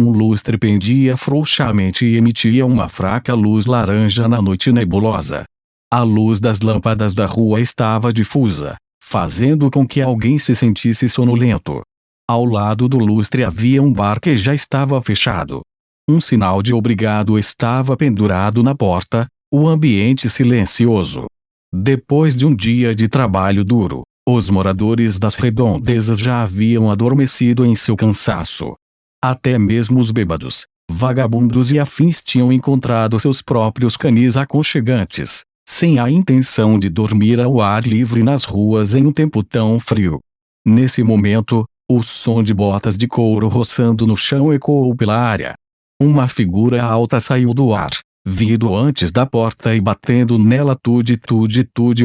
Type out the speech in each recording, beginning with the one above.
Um lustre pendia frouxamente e emitia uma fraca luz laranja na noite nebulosa. A luz das lâmpadas da rua estava difusa, fazendo com que alguém se sentisse sonolento. Ao lado do lustre havia um bar que já estava fechado. Um sinal de obrigado estava pendurado na porta, o ambiente silencioso. Depois de um dia de trabalho duro, os moradores das redondezas já haviam adormecido em seu cansaço. Até mesmo os bêbados, vagabundos e afins tinham encontrado seus próprios canis aconchegantes, sem a intenção de dormir ao ar livre nas ruas em um tempo tão frio. Nesse momento, o som de botas de couro roçando no chão ecoou pela área. Uma figura alta saiu do ar, vindo antes da porta e batendo nela tude.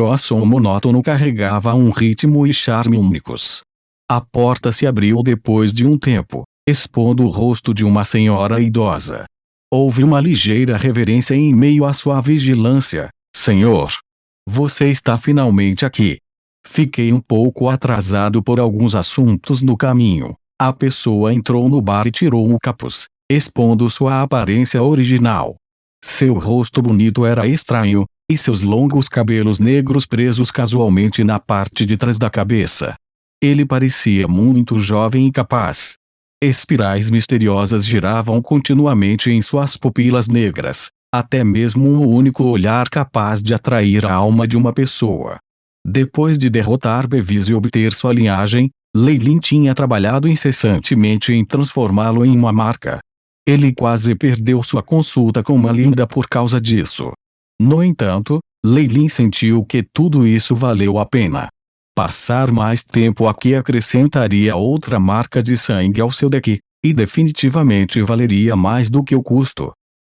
O som monótono carregava um ritmo e charme únicos. A porta se abriu depois de um tempo, expondo o rosto de uma senhora idosa. Houve uma ligeira reverência em meio à sua vigilância. Senhor, você está finalmente aqui. Fiquei um pouco atrasado por alguns assuntos no caminho. A pessoa entrou no bar e tirou o capuz, expondo sua aparência original. Seu rosto bonito era estranho, e seus longos cabelos negros presos casualmente na parte de trás da cabeça. Ele parecia muito jovem e capaz. Espirais misteriosas giravam continuamente em suas pupilas negras, até mesmo um único olhar capaz de atrair a alma de uma pessoa. Depois de derrotar Bevis e obter sua linhagem, Lei Lin tinha trabalhado incessantemente em transformá-lo em uma marca. Ele quase perdeu sua consulta com Malinda por causa disso. No entanto, Lei Lin sentiu que tudo isso valeu a pena. Passar mais tempo aqui acrescentaria outra marca de sangue ao seu deck, e definitivamente valeria mais do que o custo.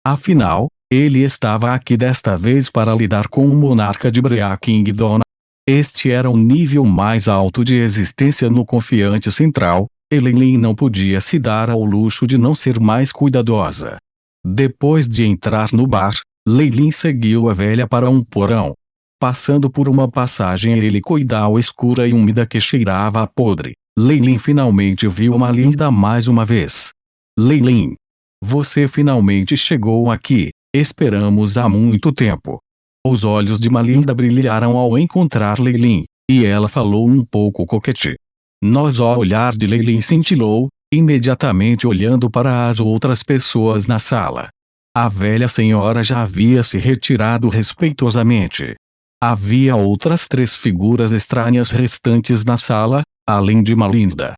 Afinal, ele estava aqui desta vez para lidar com o monarca de Brea Kingdom. Este era um nível mais alto de existência no Confiante Central, e Lei Lin não podia se dar ao luxo de não ser mais cuidadosa. Depois de entrar no bar, Lei Lin seguiu a velha para um porão. Passando por uma passagem helicoidal escura e úmida que cheirava a podre, Lei Lin finalmente viu Malinda mais uma vez. Lei Lin, você finalmente chegou aqui, esperamos há muito tempo. Os olhos de Malinda brilharam ao encontrar Lei Lin, e ela falou um pouco coquete. O olhar de Lei Lin cintilou, imediatamente olhando para as outras pessoas na sala. A velha senhora já havia se retirado respeitosamente. Havia outras 3 figuras estranhas restantes na sala, além de Malinda.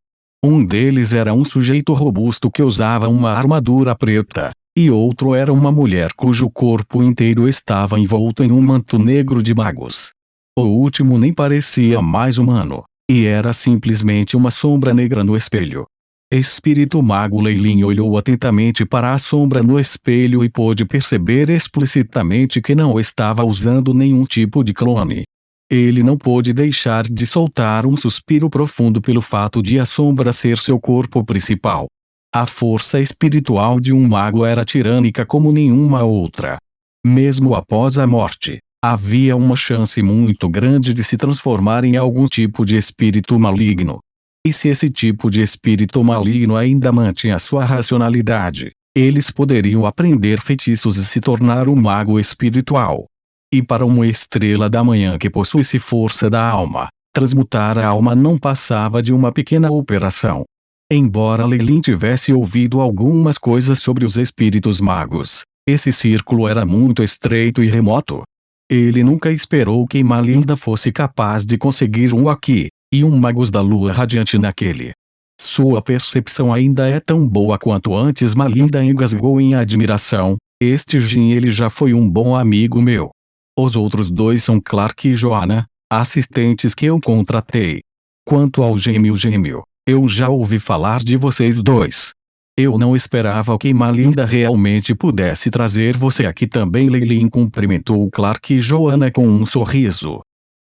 Um deles era um sujeito robusto que usava uma armadura preta, e outro era uma mulher cujo corpo inteiro estava envolto em um manto negro de magos. O último nem parecia mais humano, e era simplesmente uma sombra negra no espelho. Espírito Mago Lei Lin olhou atentamente para a sombra no espelho e pôde perceber explicitamente que não estava usando nenhum tipo de clone. Ele não pôde deixar de soltar um suspiro profundo pelo fato de a sombra ser seu corpo principal. A força espiritual de um mago era tirânica como nenhuma outra. Mesmo após a morte, havia uma chance muito grande de se transformar em algum tipo de espírito maligno. E se esse tipo de espírito maligno ainda mantinha sua racionalidade, eles poderiam aprender feitiços e se tornar um mago espiritual. E para uma estrela da manhã que possuísse força da alma, transmutar a alma não passava de uma pequena operação. Embora Lei Lin tivesse ouvido algumas coisas sobre os espíritos magos, esse círculo era muito estreito e remoto. Ele nunca esperou que Malinda fosse capaz de conseguir um aqui, e um Magos da Lua Radiante naquele. Sua percepção ainda é tão boa quanto antes. Malinda engasgou em admiração. Este Jin ele já foi um bom amigo meu. Os outros 2 são Clark e Joanna, assistentes que eu contratei. Quanto ao gêmeo, eu já ouvi falar de vocês 2. Eu não esperava que Malinda realmente pudesse trazer você aqui também. Lei Lin cumprimentou Clark e Joanna com um sorriso.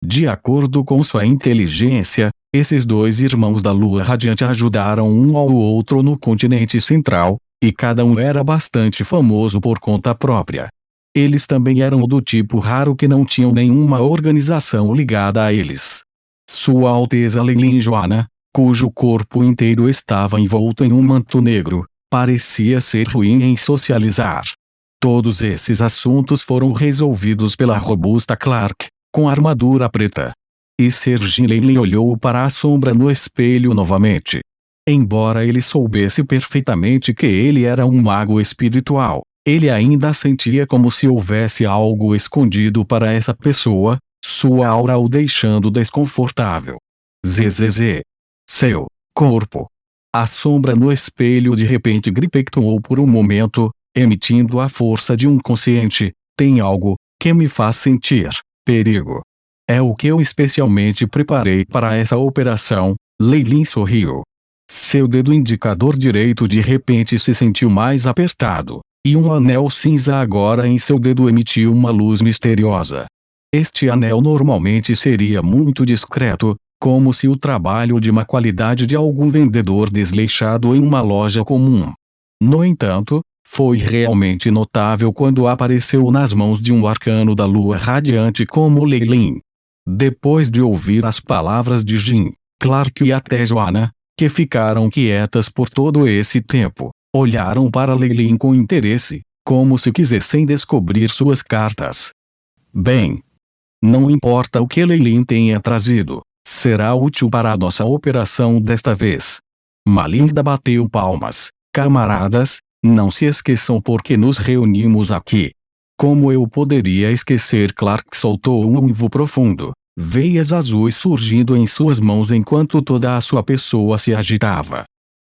De acordo com sua inteligência, esses 2 irmãos da Lua Radiante ajudaram um ao outro no continente central, e cada um era bastante famoso por conta própria. Eles também eram do tipo raro que não tinham nenhuma organização ligada a eles. Sua Alteza Lei Lin Joanna, cujo corpo inteiro estava envolto em um manto negro, Parecia ser ruim em socializar. Todos esses assuntos foram resolvidos pela robusta Clark, com armadura preta. E Sir Leyland olhou para a sombra no espelho novamente. Embora ele soubesse perfeitamente que ele era um mago espiritual, ele ainda sentia como se houvesse algo escondido para essa pessoa, sua aura o deixando desconfortável. Zzz. Seu corpo. A sombra no espelho de repente gripectuou por um momento, emitindo a força de um consciente. Tem algo que me faz sentir perigo. É o que eu especialmente preparei para essa operação. Leyland sorriu. Seu dedo indicador direito de repente se sentiu mais apertado, e um anel cinza agora em seu dedo emitiu uma luz misteriosa. Este anel normalmente seria muito discreto, como se o trabalho de má qualidade de algum vendedor desleixado em uma loja comum. No entanto, foi realmente notável quando apareceu nas mãos de um arcano da lua radiante como Leyland. Depois de ouvir as palavras de Jim, Clark e até Joanna, que ficaram quietas por todo esse tempo, olharam para Leyland com interesse, como se quisessem descobrir suas cartas. Bem, não importa o que Leyland tenha trazido, será útil para a nossa operação desta vez. Malinda bateu palmas. Camaradas, não se esqueçam por que nos reunimos aqui. Como eu poderia esquecer? Clark soltou um uivo profundo. Veias azuis surgindo em suas mãos enquanto toda a sua pessoa se agitava.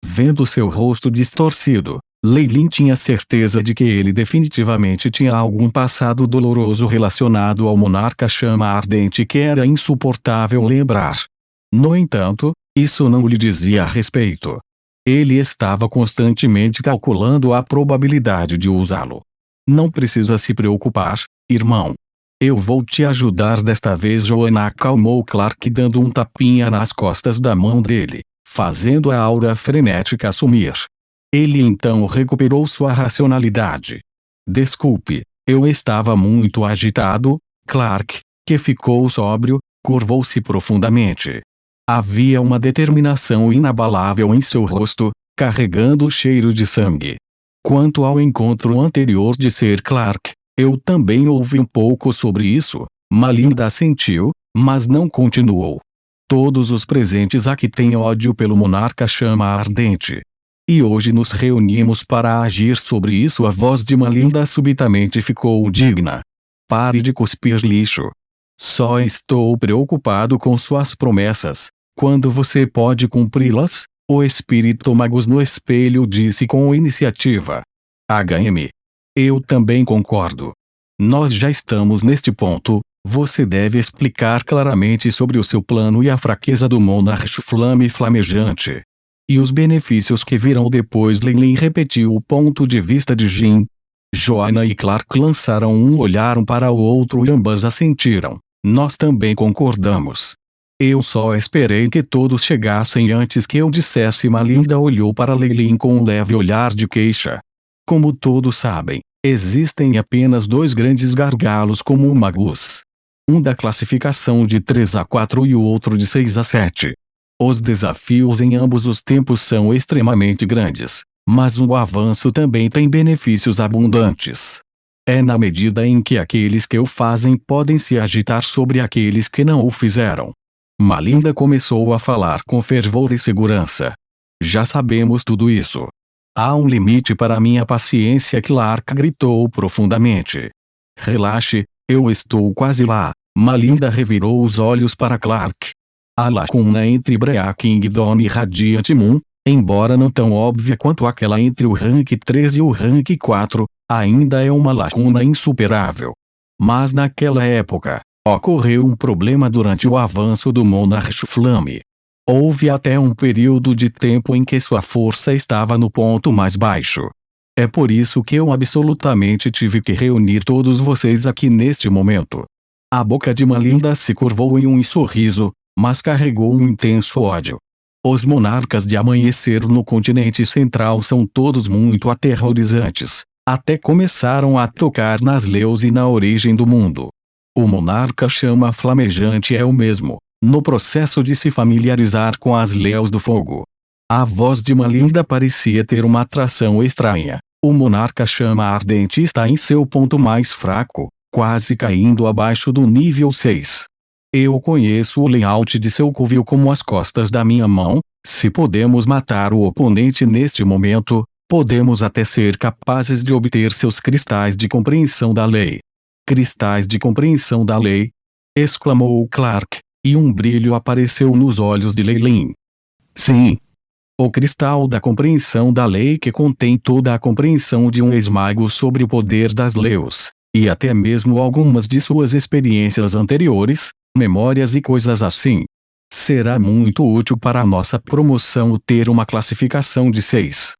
Vendo seu rosto distorcido, Leyland tinha certeza de que ele definitivamente tinha algum passado doloroso relacionado ao monarca chama ardente que era insuportável lembrar. No entanto, isso não lhe dizia respeito. Ele estava constantemente calculando a probabilidade de usá-lo. Não precisa se preocupar, irmão. Eu vou te ajudar desta vez. Joanna acalmou Clark dando um tapinha nas costas da mão dele, fazendo a aura frenética sumir. Ele então recuperou sua racionalidade. Desculpe, eu estava muito agitado. Clark, que ficou sóbrio, curvou-se profundamente. Havia uma determinação inabalável em seu rosto, carregando o cheiro de sangue. Quanto ao encontro anterior de Sir Clark, eu também ouvi um pouco sobre isso. Malinda assentiu, mas não continuou. Todos os presentes aqui têm ódio pelo monarca chama ardente. E hoje nos reunimos para agir sobre isso. A voz de Malinda subitamente ficou digna. Pare de cuspir lixo. Só estou preocupado com suas promessas. Quando você pode cumpri-las? O espírito Magus no espelho disse com iniciativa. HM. Eu também concordo. Nós já estamos neste ponto. Você deve explicar claramente sobre o seu plano e a fraqueza do monarca Flame Flamejante. E os benefícios que virão depois. Leyland repetiu o ponto de vista de Jim. Joanna e Clark lançaram um olhar um para o outro e ambas assentiram. Nós também concordamos. Eu só esperei que todos chegassem antes que eu dissesse. Malinda olhou para Leyland com um leve olhar de queixa. Como todos sabem, existem apenas dois grandes gargalos como um Magus. Um da classificação de 3 a 4 e o outro de 6 a 7. Os desafios em ambos os tempos são extremamente grandes, mas o avanço também tem benefícios abundantes. É na medida em que aqueles que o fazem podem se agitar sobre aqueles que não o fizeram. Malinda começou a falar com fervor e segurança. Já sabemos tudo isso. Há um limite para minha paciência. Clark gritou profundamente. Relaxe, eu estou quase lá. Malinda revirou os olhos para Clark. A lacuna entre Breaking Dawn e Radiant Moon, embora não tão óbvia quanto aquela entre o rank 3 e o rank 4, ainda é uma lacuna insuperável. Mas naquela época, ocorreu um problema durante o avanço do Monarch Flame. Houve até um período de tempo em que sua força estava no ponto mais baixo. É por isso que eu absolutamente tive que reunir todos vocês aqui neste momento. A boca de Malinda se curvou em um sorriso, mas carregou um intenso ódio. Os monarcas de amanhecer no continente central são todos muito aterrorizantes. Até começaram a tocar nas leus e na origem do mundo. O monarca chama flamejante é o mesmo, no processo de se familiarizar com as leus do fogo. A voz de Malinda parecia ter uma atração estranha. O monarca chama ardente está em seu ponto mais fraco, quase caindo abaixo do nível 6. Eu conheço o layout de seu covil como as costas da minha mão. Se podemos matar o oponente neste momento, podemos até ser capazes de obter seus cristais de compreensão da lei. Cristais de compreensão da lei? Exclamou Clark, e um brilho apareceu nos olhos de Lei Lin. Sim. O cristal da compreensão da lei que contém toda a compreensão de um ex-mago sobre o poder das leis, e até mesmo algumas de suas experiências anteriores, memórias e coisas assim. Será muito útil para a nossa promoção ter uma classificação de 6.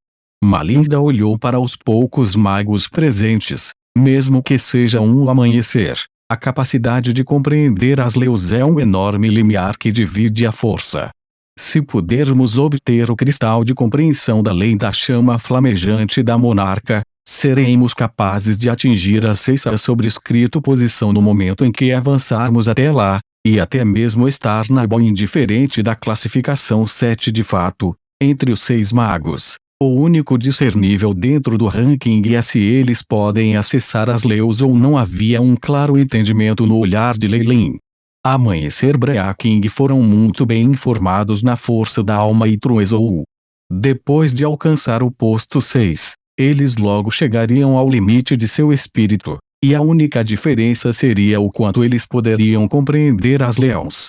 Malinda olhou para os poucos magos presentes. Mesmo que seja um amanhecer, a capacidade de compreender as leis é um enorme limiar que divide a força. Se pudermos obter o cristal de compreensão da lei da chama flamejante da monarca, seremos capazes de atingir a 6 sobrescrito posição no momento em que avançarmos até lá, e até mesmo estar na boa indiferente da classificação 7 de fato, entre os 6 magos. O único discernível dentro do ranking é se eles podem acessar as leis ou não. Havia um claro entendimento no olhar de Lei Lin. Amanhecer Breaking foram muito bem informados na força da alma e Truezou. Depois de alcançar o posto 6, eles logo chegariam ao limite de seu espírito, e a única diferença seria o quanto eles poderiam compreender as leis.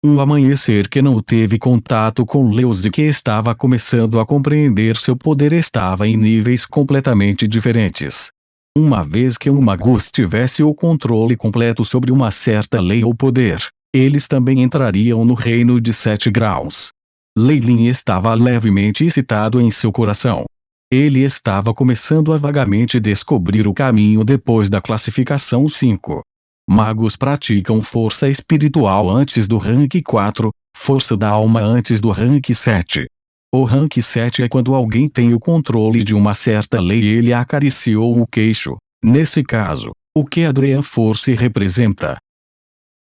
Um amanhecer que não teve contato com leis e que estava começando a compreender seu poder estava em níveis completamente diferentes. Uma vez que um mago tivesse o controle completo sobre uma certa lei ou poder, eles também entrariam no reino de 7 graus. Lei Lin estava levemente excitado em seu coração. Ele estava começando a vagamente descobrir o caminho depois da classificação 5. Magos praticam força espiritual antes do rank 4, força da alma antes do rank 7. O rank 7 é quando alguém tem o controle de uma certa lei e ele acariciou o queixo. Nesse caso, o que Adrian Force representa?